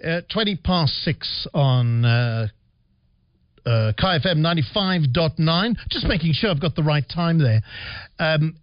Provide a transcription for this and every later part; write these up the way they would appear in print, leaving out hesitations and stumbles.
20 past 6 on KFM 95.9. Just making sure I've got the right time there.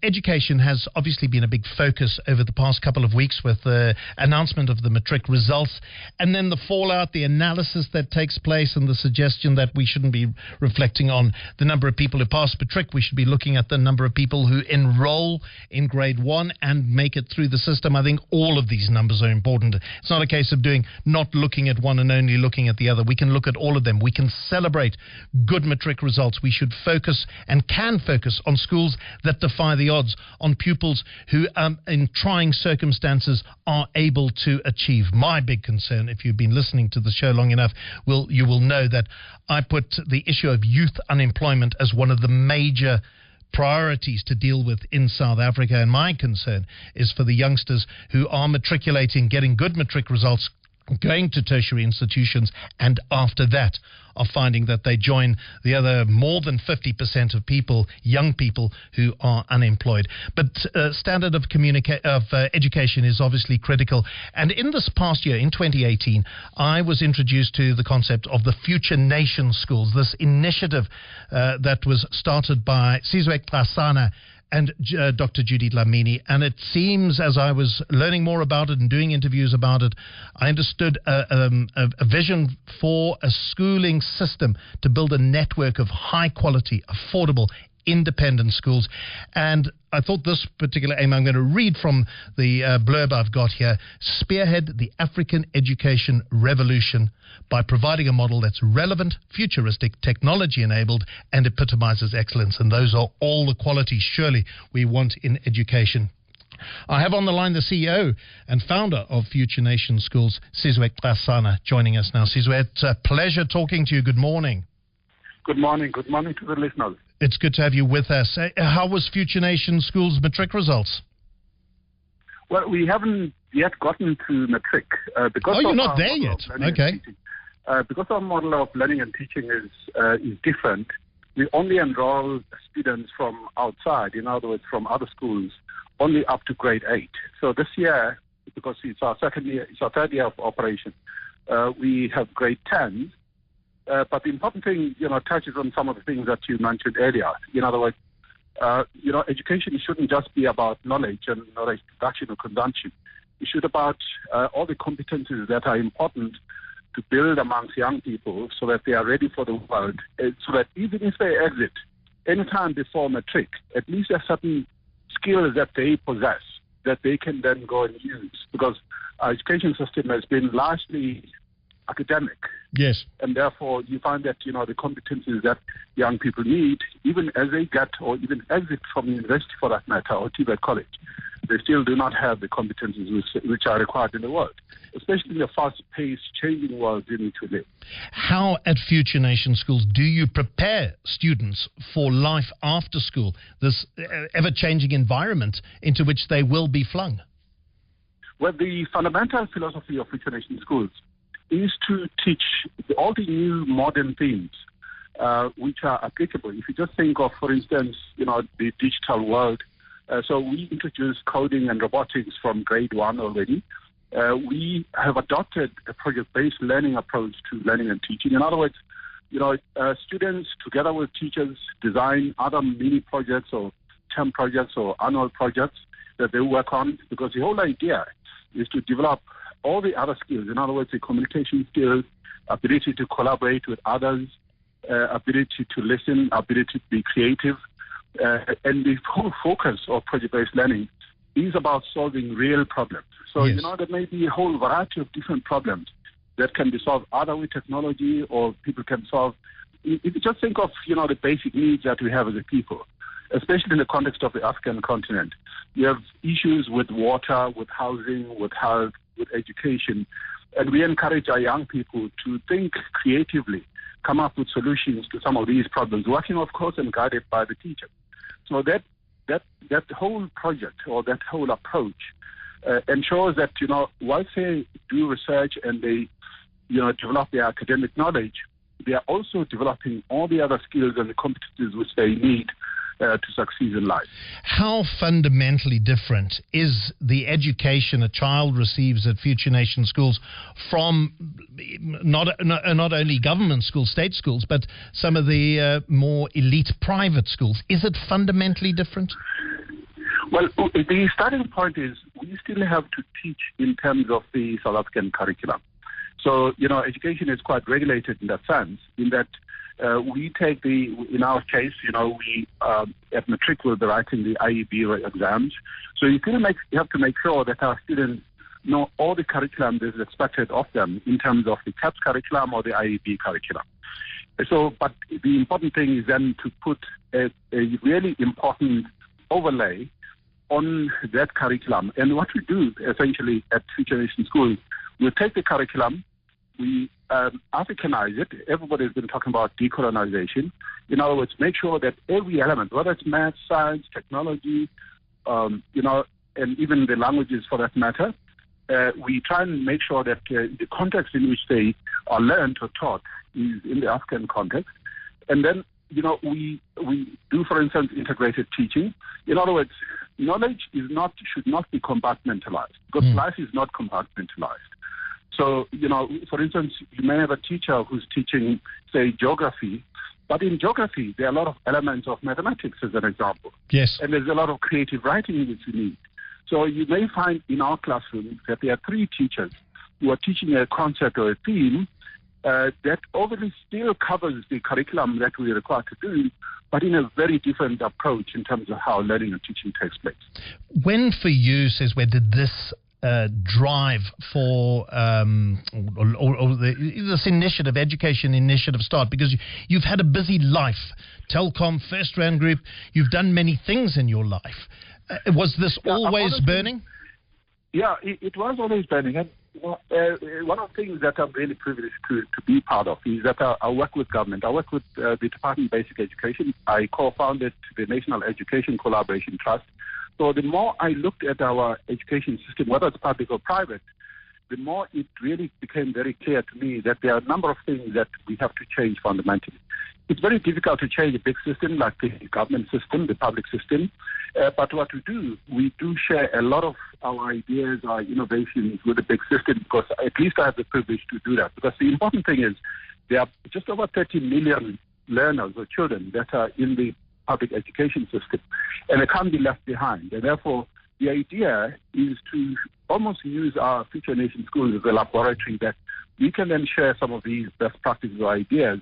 Education has obviously been a big focus over the past couple of weeks with the announcement of the matric results, and then the fallout, the analysis that takes place, and the suggestion that we shouldn't be reflecting on the number of people who pass matric. We should be looking at the number of people who enroll in grade 1 and make it through the system. I think all of these numbers are important. It's not a case of not looking at one and only looking at the other. We can look at all of them. We can celebrate good matric results. We should focus and can focus on schools that defy the odds, on pupils who in trying circumstances are able to achieve. My big concern, if you've been listening to the show long enough, you will know that I put the issue of youth unemployment as one of the major priorities to deal with in South Africa, and my concern is for the youngsters who are matriculating, getting good matric results, going to tertiary institutions, and after that are finding that they join the other more than 50% of people, young people, who are unemployed. But standard of education is obviously critical. And in this past year, in 2018, I was introduced to the concept of the Future Nation Schools, this initiative that was started by Sizwe Nxasana and Dr. Judy Dlamini. And it seems, as I was learning more about it and doing interviews about it, I understood a vision for a schooling system to build a network of high quality, affordable, independent schools. And I thought this particular aim, I'm going to read from the blurb I've got here: spearhead the African education revolution by providing a model that's relevant, futuristic, technology-enabled, and epitomizes excellence. And those are all the qualities, surely, we want in education. I have on the line the CEO and founder of Future Nation Schools, Sizwe Nxasana, joining us now. Sizwe, it's a pleasure talking to you. Good morning. Good morning. Good morning to the listeners. It's good to have you with us. How was Future Nation Schools' matric results? Well, we haven't yet gotten to matric. Because you're not there yet? Okay. Because our model of learning and teaching is different, we only enroll students from outside, in other words, from other schools, only up to grade 8. So this year, because it's our third year of operation, we have grade 10. But the important thing, touches on some of the things that you mentioned earlier. In other words, education shouldn't just be about knowledge and knowledge production or consumption. It should be about all the competencies that are important to build amongst young people so that they are ready for the world, so that even if they exit anytime before matric, at least there are certain skills that they possess that they can then go and use. Because our education system has been largely academic. Yes. And therefore, you find that, the competencies that young people need, even as they get or even exit from university for that matter, or TVET college, they still do not have the competencies which are required in the world, especially in the fast-paced, changing world you need to live. How at Future Nation Schools do you prepare students for life after school, this ever-changing environment into which they will be flung? Well, the fundamental philosophy of Future Nation Schools is to teach all the new modern things which are applicable. If you just think of, for instance, the digital world. So we introduced coding and robotics from grade 1 already. We have adopted a project-based learning approach to learning and teaching. In other words, students together with teachers design other mini projects or term projects or annual projects that they work on, because the whole idea is to develop all the other skills. In other words, the communication skills, ability to collaborate with others, ability to listen, ability to be creative. And the whole focus of project-based learning is about solving real problems. So, yes, there may be a whole variety of different problems that can be solved either with technology or people can solve. If you just think of, the basic needs that we have as a people, especially in the context of the African continent. You have issues with water, with housing, with health, with education, and we encourage our young people to think creatively, come up with solutions to some of these problems, working, of course, and guided by the teacher. So that whole project or that whole approach ensures that, whilst they do research and they, develop their academic knowledge, they are also developing all the other skills and the competencies which they need to succeed in life. How fundamentally different is the education a child receives at Future Nation schools from not only government schools, state schools, but some of the more elite private schools? Is it fundamentally different? Well, the starting point is we still have to teach in terms of the South African curriculum. So, education is quite regulated in that sense, in that we take in our case, we at matric will be writing the IEB exams. So you have to make sure that our students know all the curriculum that is expected of them in terms of the CAPS curriculum or the IEB curriculum. So, but the important thing is then to put a really important overlay on that curriculum. And what we do essentially at Future Nation Schools, we take the curriculum, we Africanize it. Everybody's been talking about decolonization. In other words, make sure that every element, whether it's math, science, technology, and even the languages for that matter, we try and make sure that the context in which they are learned or taught is in the African context. And then, we do, for instance, integrated teaching. In other words, knowledge should not be compartmentalized, because life is not compartmentalized. So, for instance, you may have a teacher who's teaching, say, geography, but in geography, there are a lot of elements of mathematics, as an example. Yes. And there's a lot of creative writing which you need. So you may find in our classroom that there are 3 teachers who are teaching a concept or a theme that obviously still covers the curriculum that we are required to do, but in a very different approach in terms of how learning and teaching takes place. When for you, Sizwe, did this drive for this initiative, education initiative, start? Because you've had a busy life, Telkom, First Rand Group, you've done many things in your life. Was this always burning? Yeah, it was always burning. And one of the things that I'm really privileged to be part of is that I work with government. I work with the Department of Basic Education. I co-founded the National Education Collaboration Trust. So the more I looked at our education system, whether it's public or private, the more it really became very clear to me that there are a number of things that we have to change fundamentally. It's very difficult to change a big system like the government system, the public system. But what we do share a lot of our ideas, our innovations with the big system, because at least I have the privilege to do that. Because the important thing is there are just over 30 million learners or children that are in the public education system, and they can't be left behind. And therefore, the idea is to almost use our Future Nation schools as a laboratory that we can then share some of these best practices or ideas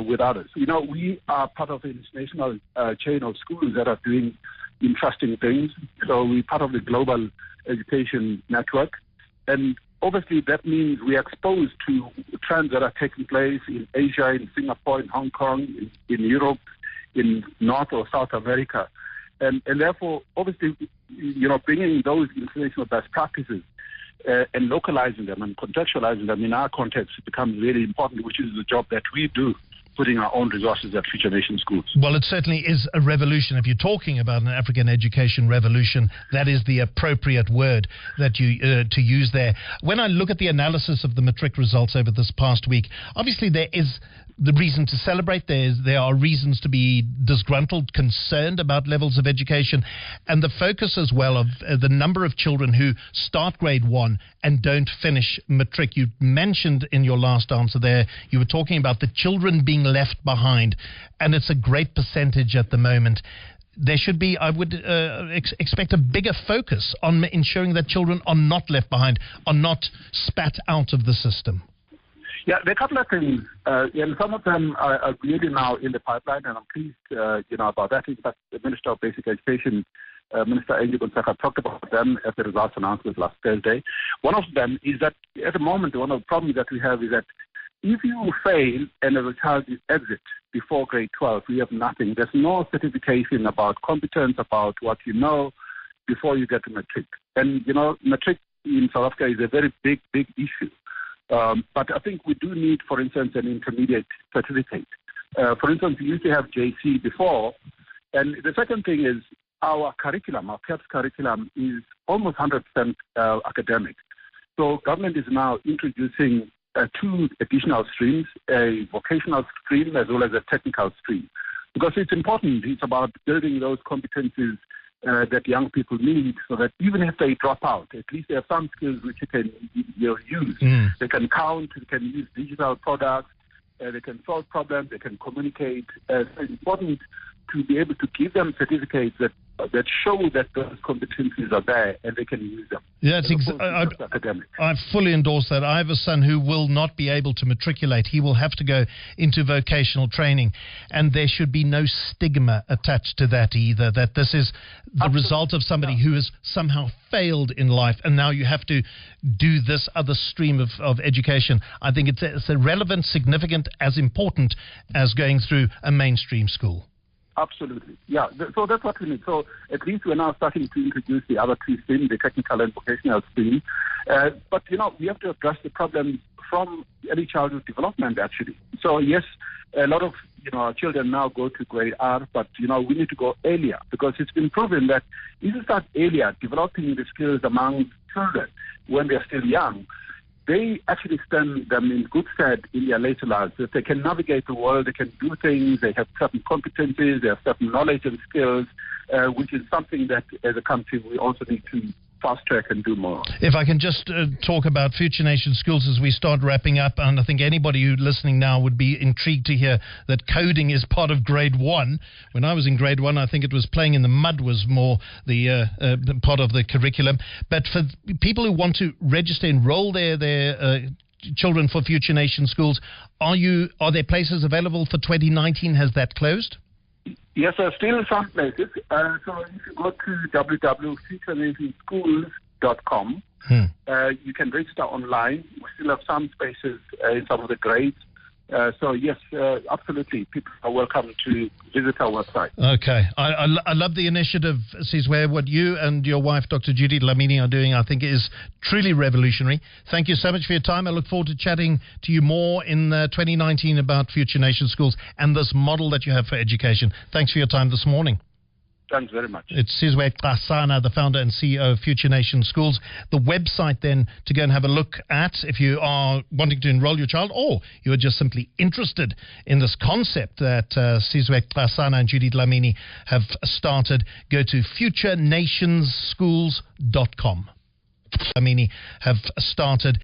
with others. We are part of an international chain of schools that are doing interesting things. So we're part of the global education network. And obviously that means we are exposed to trends that are taking place in Asia, in Singapore, in Hong Kong, in Europe, in North or South America. And therefore, obviously, bringing those international best practices and localizing them and contextualizing them in our context becomes really important, which is the job that we do, putting our own resources at Future Nation schools. Well, it certainly is a revolution. If you're talking about an African education revolution, that is the appropriate word that you to use there. When I look at the analysis of the matric results over this past week, obviously there is the reason to celebrate. There are reasons to be disgruntled, concerned about levels of education, and the focus as well of the number of children who start grade 1 and don't finish matric. You mentioned in your last answer there, you were talking about the children being left behind, and it's a great percentage at the moment. There should be, I would expect, a bigger focus on ensuring that children are not left behind, are not spat out of the system. Yeah, there are a couple of things, and some of them are really now in the pipeline, and I'm pleased, about that. In fact, the Minister of Basic Education, Minister Angel Gonzaga, talked about them at the results announcement last Thursday. One of them is that at the moment, one of the problems that we have is that if you fail and a child exits before grade 12, you have nothing. There's no certification about competence, about what you know before you get to matric. And, matric in South Africa is a very big, big issue. But I think we do need, for instance, an intermediate certificate. For instance, we used to have JC before. And the second thing is our curriculum, our CAPS curriculum, is almost 100% academic. So government is now introducing 2 additional streams, a vocational stream as well as a technical stream. Because it's important. It's about building those competencies that young people need, so that even if they drop out, at least they have some skills which they can use. They can count, they can use digital products, they can solve problems, they can communicate. It's important to be able to give them certificates that show that those competencies are there and they can use them. Yeah, I fully endorse that. I have a son who will not be able to matriculate. He will have to go into vocational training, and there should be no stigma attached to that either, that this is the result of somebody who has somehow failed in life, and now you have to do this other stream of education. I think it's relevant, significant, as important as going through a mainstream school. Absolutely. Yeah, so that's what we need. So at least we're now starting to introduce the other two streams, the technical and vocational stream. But, we have to address the problem from early childhood development, actually. So, yes, a lot of, our children now go to grade R, but, we need to go earlier, because it's been proven that if you start earlier developing the skills among children when they're still young, they actually stand them in good stead in their later lives. If they can navigate the world, they can do things, they have certain competencies, they have certain knowledge and skills, which is something that as a country we also need to fast track and do more. If I can just talk about Future Nation Schools as we start wrapping up, and I think anybody who's listening now would be intrigued to hear that coding is part of grade 1. When I was in grade 1, I think it was playing in the mud was more the part of the curriculum. But for people who want to register, enroll their children for Future Nation Schools, are there places available for 2019? Has that closed? Yes, there are still some places. So if you go to www.futurenationschools.com, you can register online. We still have some spaces in some of the grades. So, yes, absolutely. People are welcome to visit our website. Okay. I love the initiative, Sizwe. What you and your wife, Dr. Judy Dlamini, are doing, I think, is truly revolutionary. Thank you so much for your time. I look forward to chatting to you more in 2019 about Future Nation Schools and this model that you have for education. Thanks for your time this morning. Thanks very much. It's Sizwe Nxasana, the founder and CEO of Future Nation Schools. The website then to go and have a look at if you are wanting to enroll your child, or you are just simply interested in this concept that Sizwe Nxasana and Judy Dlamini have started. Go to futurenationschools.com. Dlamini have started.